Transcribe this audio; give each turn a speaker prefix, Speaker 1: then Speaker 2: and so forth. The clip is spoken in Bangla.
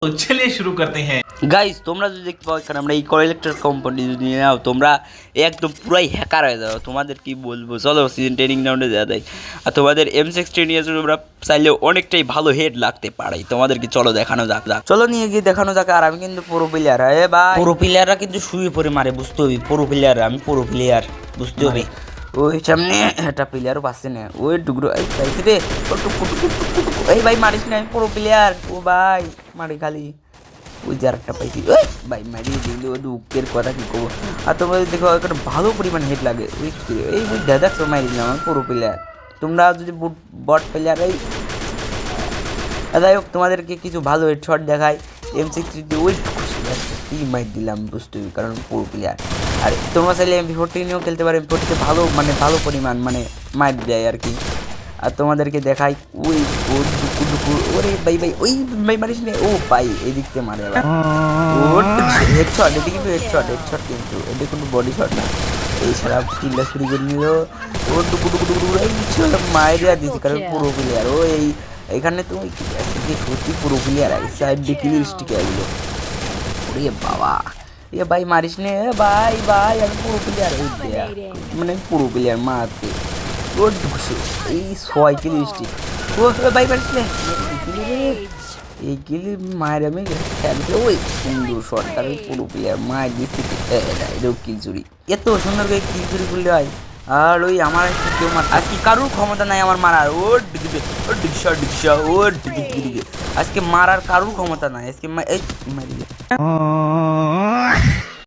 Speaker 1: तो चलिए शुरू करते हैं।
Speaker 2: গাইস তোমরা যদি দেখতে পাও এখানে আমরা এই কলেক্টর কোম্পানি যদি নিয়ে নাও তোমরা একদম পুরাই হ্যাকার হয়ে যাও। তোমাদের কি বলবো, চলো সিজন ট্রেনিং রাউন্ডে যাওয়া যায়। আর তোমাদের M16 নিয়ে তোমরা চাইলে অনেকটাই ভালো হেড লাগতে পারে। তোমাদেরকে চলো দেখানো যাক চলো নিয়ে গিয়ে দেখানো যাক। আর আমি কিন্তু পুরো প্লেয়ার, এ ভাই পুরো প্লেয়াররা কিন্তু শুয়ে পড়ে মারে, বুঝতে হবে পুরো প্লেয়ার, আমি পুরো প্লেয়ার, বুঝতে হবে। ওই সামনে একটা প্লেয়ারও পাচ্ছে না, ওই টুকরো এই পাইছি রে, ও টুকু টুকু টুকু, এই ভাই মারিস না, আমি পুরো প্লেয়ার, ও ভাই মারি খালি। ওই যে আরেকটা পাইছি, ওই ভাই মারিয়ে দিল, দুঃখের কথা কি করবো। আর তোমাদের দেখো একটা ভালো পরিমাণ হেড লাগে, ওই এই ওই দেখো মারি দিলাম, আমি পুরো প্লেয়ার। তোমরা যদি বট প্লেয়ার, এই যাই হোক তোমাদেরকে কিছু ভালো হেডশট দেখায় M16 দিয়ে, ওই কি মাইট দিলাম, বুঝতে হবে, কারণ পুরো প্লেয়ার। আর তোমরা চাইলে M14 নিয়েও খেলতে পারো, M14 ভালো মানে ভালো পরিমাণ মানে মাইট দেয় আর কি। আর তোমাদেরকে দেখাই ওই ও ডুকু ডুকু, ওরে ভাই ভাই ওই ভাই মারিস নে, ও ভাই এদিক থেকে মারে আবার, ও হেডশট, এটা কিন্তু হেডশট কিন্তু এটা কোনো বডি শট না। এই সারা কিল্লা চুরি করে নিল, ও ডুকু ডুকু ডুকু এই মায়ের আর দিচ্ছে, কারণ পুরো প্লেয়ার। ও এই এখানে তুমি সত্যি পুরো প্লেয়ার, সাইড দিকে স্টিকে এগুলো, ওরে বাবা এ ভাই মারিস নে, ভাই ভাই আমি পুরো প্লেয়ার, এই মানে পুরো প্লেয়ার মারতে। ও ঢুকছো এই 6 কিলো স্টিক, ও ভাই মারিস নে, এই গেলে মায়ের আমি খেলতে, ওই সুন্দর শট, তার পুরো প্লেয়ার মায়ের দিচ্ছে, এটাও কিল চুরি, এত সুন্দর করে কিল চুরি করলে হয়। আর ওই আমার কেউ মার, আজকে কারোর ক্ষমতা নাই আমার মারার, ও ডিগে ও ডিগসা ডিগসা, ও ডিগে ডিগে, আজকে মারার কারোর ক্ষমতা নাই আজকে, এই মারি